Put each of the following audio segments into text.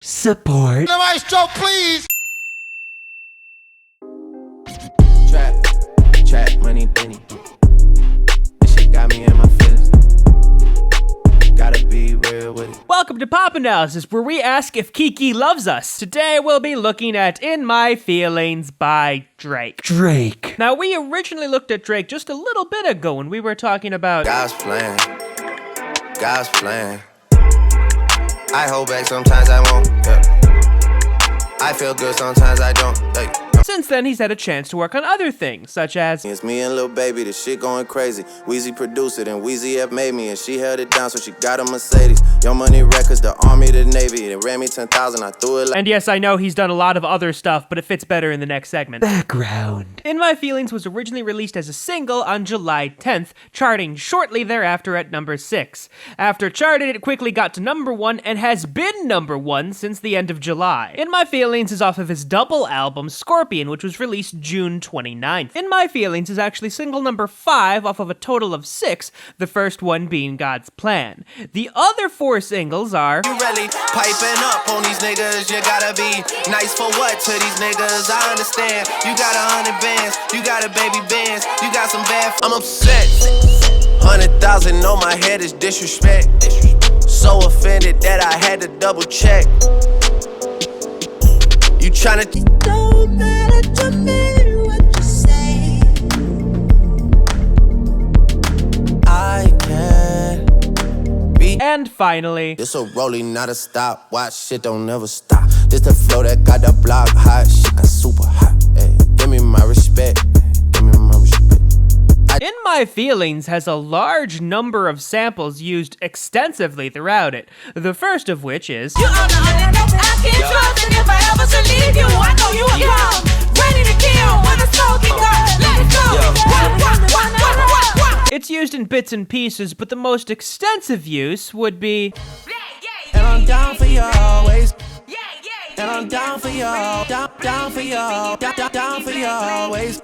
Support. The maestro, please. Trap, money, penny. This shit got me in my feelings. Gotta be real with it. Welcome to Pop Analysis, where we ask if Kiki loves us. Today we'll be looking at In My Feelings by Drake. Now, we originally looked at Drake just a little bit ago when we were talking about God's plan. God's plan. I hold back, sometimes I won't. Yeah. I feel good, sometimes I don't. Hey. Since then, he's had a chance to work on other things, such as It's me and Lil Baby, the shit going crazy. Weezy produced it and Weezy F made me, and she held it down, so she got a Mercedes. Young Money Records, the Army, the Navy. They ran me 10,000, I threw it like. And yes, I know he's done a lot of other stuff, but it fits better in the next segment. Background. In My Feelings was originally released as a single on July 10th, charting shortly thereafter at number 6. After charted, it quickly got to number 1 and has been number 1 since the end of July. In My Feelings is off of his double album, Scorpion, which was released June 29th. In My Feelings is actually single number 5 off of a total of 6, the first one being God's Plan. The other 4 singles are You really piping up on these niggas. You gotta be nice for what to these niggas? I understand. You got 100 bands, you got a baby bands, you got some bad. I'm upset. 100,000 on my head is disrespect. So offended that I had to double check. You tryna. Don't matter to me what you say. I can't be. and finally This a rolling, not a stop. Watch shit don't never stop. This the flow that got the block hot. Shit got super hot. Hey, give me my respect. Give me my respect. In My Feelings has a large number of samples used extensively throughout it. The first of which is You are the only nigga I can trust, and if I ever should leave you, I know you will come. Ready to kill when the smoking gun. Let's go. It's used in bits and pieces, but the most extensive use would be And I'm down for you always. And I'm down for you. Down for you. Down for you always.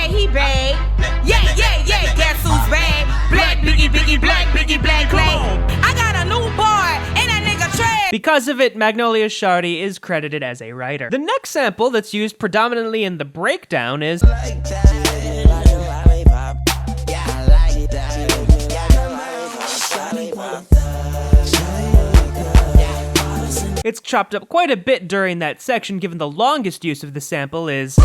He bad. Yeah, guess who's bad? Black Biggie, black. I got a new boy, and that nigga Trey. Because of it, Magnolia Shardy is credited as a writer. The next sample that's used predominantly in the breakdown is It's chopped up quite a bit during that section, given the longest use of the sample is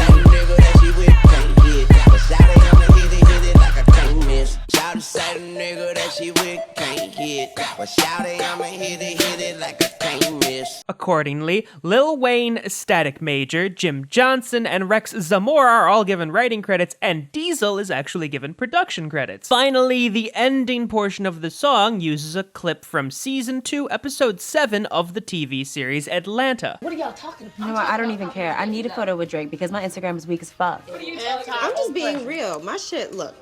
Accordingly, Lil Wayne, Static Major, Jim Johnson, and Rex Zamora are all given writing credits, and Diesel is actually given production credits. Finally, the ending portion of the song uses a clip from Season 2, Episode 7 of the TV series Atlanta. What are y'all talking about? You know what? I don't even care. I need a photo with Drake because my Instagram is weak as fuck. I'm just being real. My shit, look.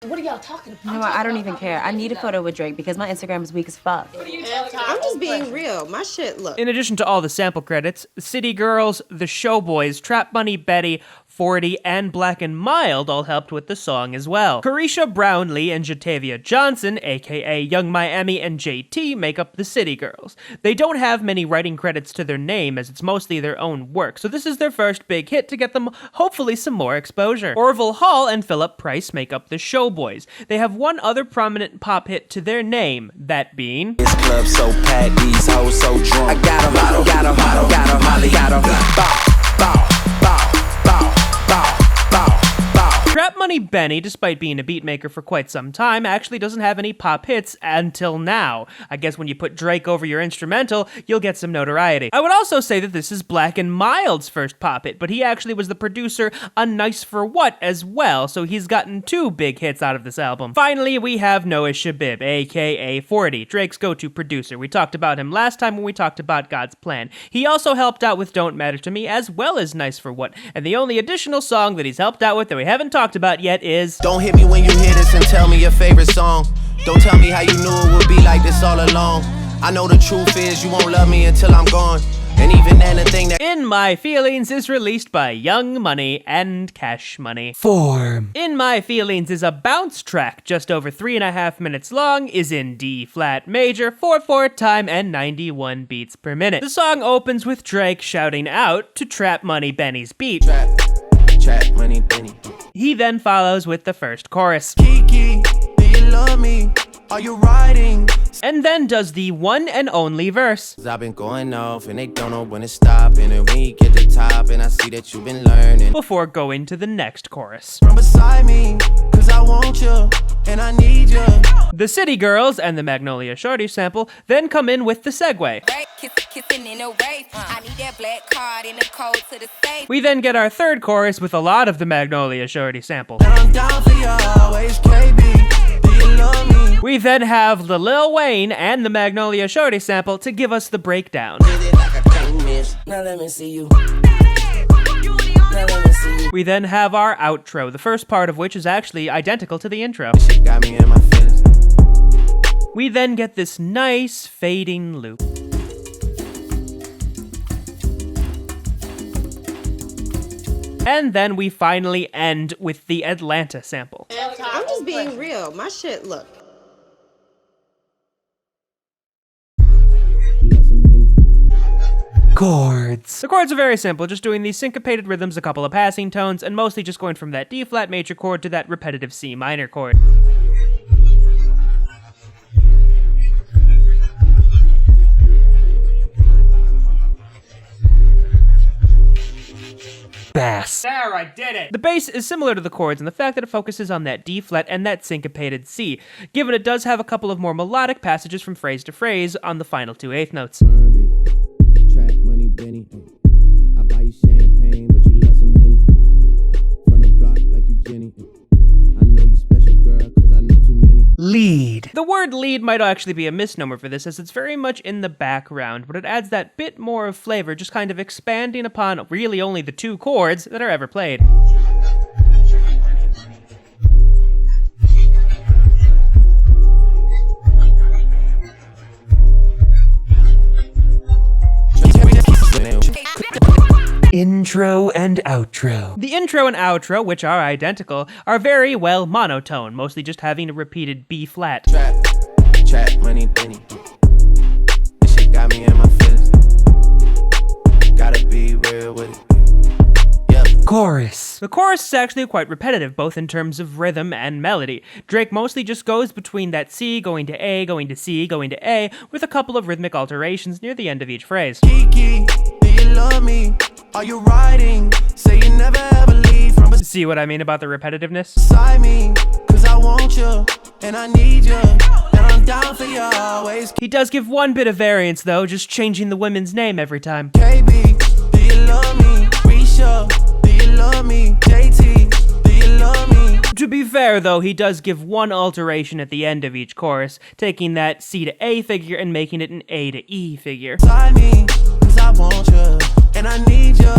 What are y'all talking about? You know what? I don't even care. I need a photo with Drake because my Instagram is weak as fuck. I'm just being real. My shit, look. In addition to all the sample credits, City Girls, The Showboys, Trap Money Betty, 40, and Black and Mild all helped with the song as well. Carisha Brownlee and Jatavia Johnson, aka Young Miami and JT, make up the City Girls. They don't have many writing credits to their name as it's mostly their own work, so this is their first big hit to get them hopefully some more exposure. Orville Hall and Philip Price make up the Showboys. They have one other prominent pop hit to their name, that being This club so packed, these hoes so drunk. I got 'em, Trap Money Benny, despite being a beatmaker for quite some time, actually doesn't have any pop hits until now. I guess when you put Drake over your instrumental, you'll get some notoriety. I would also say that this is Black and Mild's first pop hit, but he actually was the producer on Nice for What as well, so he's gotten 2 big hits out of this album. Finally, we have Noah Shabib, aka 40, Drake's go-to producer. We talked about him last time when we talked about God's Plan. He also helped out with Don't Matter to Me as well as Nice for What, and the only additional song that he's helped out with that we haven't talked about yet is Don't hit me when you hear this and tell me your favorite song. Don't tell me how you knew it would be like this all along. I know the truth is you won't love me until I'm gone. And even then, the thing that In My Feelings is released by Young Money and Cash Money. Form. In My Feelings is a bounce track, just over 3.5 minutes long, is in D flat major, 4/4 time, and 91 beats per minute. The song opens with Drake shouting out to Trap Money Benny's beat. Trap Money Benny. He then follows with the first chorus, Kiki, do you love me? Are you riding? and then does the one and only verse. Cause I've been going off and they don't know when to stop. And when you get to the top and I see that you've been learning. Before going to the next chorus. From beside me, cause I want you and I need you. The City Girls and the Magnolia Shorty sample then come in with the segue. Kissing in a wave. I need that black card in the code to the safe. We then get our third chorus with a lot of the Magnolia Shorty sample. And I'm down for you always, KB. Do you love me? We then have the Lil Wayne and the Magnolia Shorty sample to give us the breakdown. Now let me see you. We then have our outro, the first part of which is actually identical to the intro. Shit got me in my feelings. We then get this nice fading loop. And then we finally end with the Atlanta sample. I'm just being real. My shit, look. Chords. The chords are very simple, just doing these syncopated rhythms, a couple of passing tones, and mostly just going from that D flat major chord to that repetitive C minor chord. Bass. There, I did it! The bass is similar to the chords in the fact that it focuses on that D flat and that syncopated C, given it does have a couple of more melodic passages from phrase to phrase on the final 2/8 notes. Trap Money Benny. I buy you champagne, but you love some Henny. From the block like you Jenny. I know you special, girl, cause I know too many. Lead. The word lead might actually be a misnomer for this, as it's very much in the background, but it adds that bit more of flavor, just kind of expanding upon really only the 2 chords that are ever played. Intro and outro. The intro and outro, which are identical, are very well monotone, mostly just having a repeated B flat. Trap Money Benny. This shit got me in my feelings. Gotta be real with it. Yeah. Chorus. The chorus is actually quite repetitive, both in terms of rhythm and melody. Drake mostly just goes between that C, going to A, going to C, going to A, with a couple of rhythmic alterations near the end of each phrase. Kiki, do you love me? Are you riding? Say you never ever leave from See what I mean about the repetitiveness? beside me. Cause I want you and I need you. And I'm down for you always. He does give one bit of variance though, just changing the women's name every time. KB, do you love me? Risha, do you love me? JT, do you love me? To be fair though, he does give one alteration at the end of each chorus, taking that C to A figure and making it an A to E figure. Beside me, cause I want you and I need you.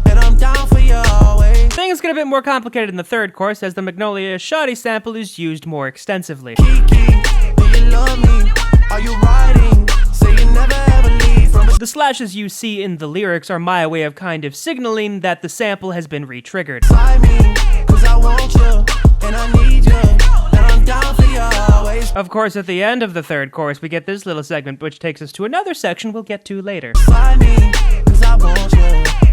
And I'm down for you always. Things get a bit more complicated in the third chorus as the Magnolia Shawty sample is used more extensively. Kiki, do you love me? Are you riding? Say you never ever leave from The slashes you see in the lyrics are my way of kind of signaling that the sample has been re-triggered. beside me. Cause I want you and I need you. And I'm down for you always. Of course, at the end of the third chorus, we get this little segment which takes us to another section we'll get to later. Beside me, cause I want you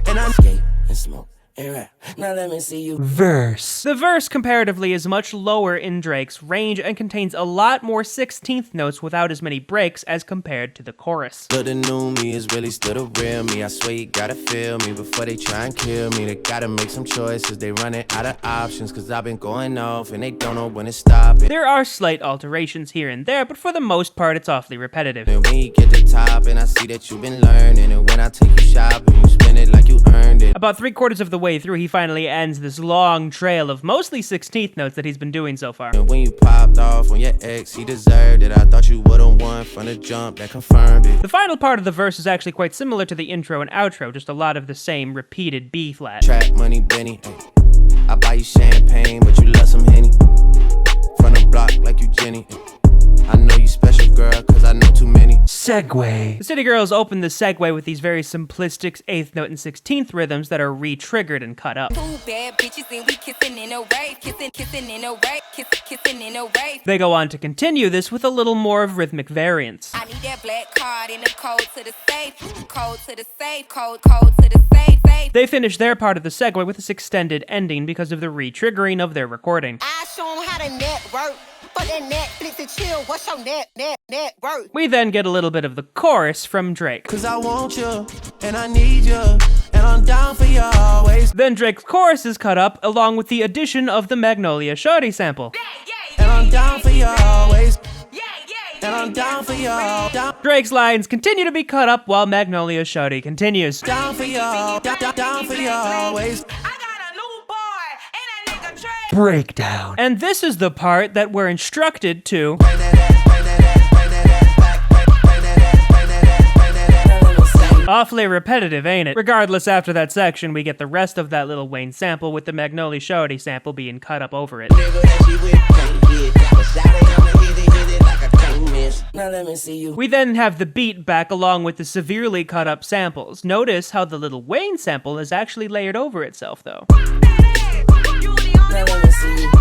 and I skate and smoke and rap. Now let me see you. Verse. The verse, comparatively, is much lower in Drake's range and contains a lot more 16th notes without as many breaks as compared to the chorus. But the new me is really still the real me. I swear you gotta feel me before they try and kill me. They gotta make some choices, they running out of options. Cause I've been going off and they don't know when to stop it. There are slight alterations here and there, but for the most part, it's awfully repetitive. And when you get to the top and I see that you've been learning. And when I take you shopping, you spend it like you earned it. About 3/4 of the way through, he finally ends this long trail of mostly 16th notes that he's been doing so far. And when you popped off on your ex, he deserved it. I thought you would've won from the jump, that confirmed it. The final part of the verse is actually quite similar to the intro and outro, just a lot of the same repeated B flat. Trap Money Benny, ay. I buy you champagne, but you love some Henny. From the block like you Jenny. I know you special, girl, cause I know too many. Segway. The City Girls open the segue with these very simplistic 8th note and 16th rhythms that are re-triggered and cut up. Two bad bitches and we kissing in a rave, kissing in a rave, kissing in a rave. They go on to continue this with a little more of rhythmic variance. I need that black card in the code to the safe, code to the safe, code to the safe, safe. They finish their part of the segue with this extended ending because of the re-triggering of their recording. I show 'em how to network. But that Netflix and chill, what's your net worth? We then get a little bit of the chorus from Drake. Cause I want you, and I need you, and I'm down for you always. Then Drake's chorus is cut up along with the addition of the Magnolia Shorty sample. And I'm down for you always. And I'm down for you, down Drake's lines continue to be cut up while Magnolia Shorty continues. for you, down for you always. I got a new boy, and that nigga Trey. Breakdown. And this is the part that we're instructed to awfully repetitive, ain't it? Regardless, after that section, we get the rest of that Lil Wayne sample with the Magnolia Shorty sample being cut up over it. Now let me see you. We then have the beat back along with the severely cut up samples. Notice how the Lil Wayne sample is actually layered over itself, though. Now let me see you.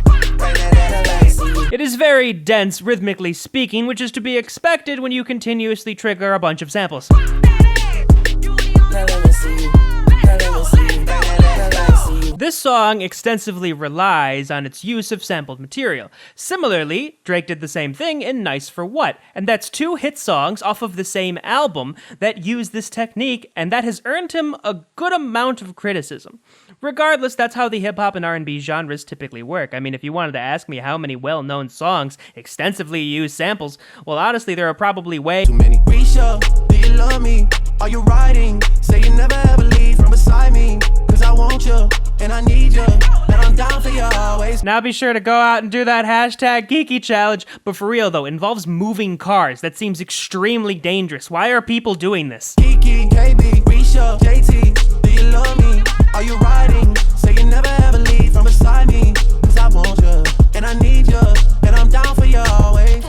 Now let me see you. It is very dense, rhythmically speaking, which is to be expected when you continuously trigger a bunch of samples. Now let me see you. Now let me see you. Now let me see you. This song extensively relies on its use of sampled material. Similarly, Drake did the same thing in Nice for What, and that's 2 hit songs off of the same album that use this technique, and that has earned him a good amount of criticism. Regardless, that's how the hip-hop and R&B genres typically work. I mean, if you wanted to ask me how many well-known songs extensively use samples, well, honestly, there are probably way Too many. Risha, do you love me? Are you riding? Say you never ever leave from beside me. Cause I want you, and I need you, and I'm down for you always. Now be sure to go out and do that hashtag geeky challenge. But for real though, it involves moving cars. That seems extremely dangerous. Why are people doing this? Kiki, KB, Risha, JT, do you love me?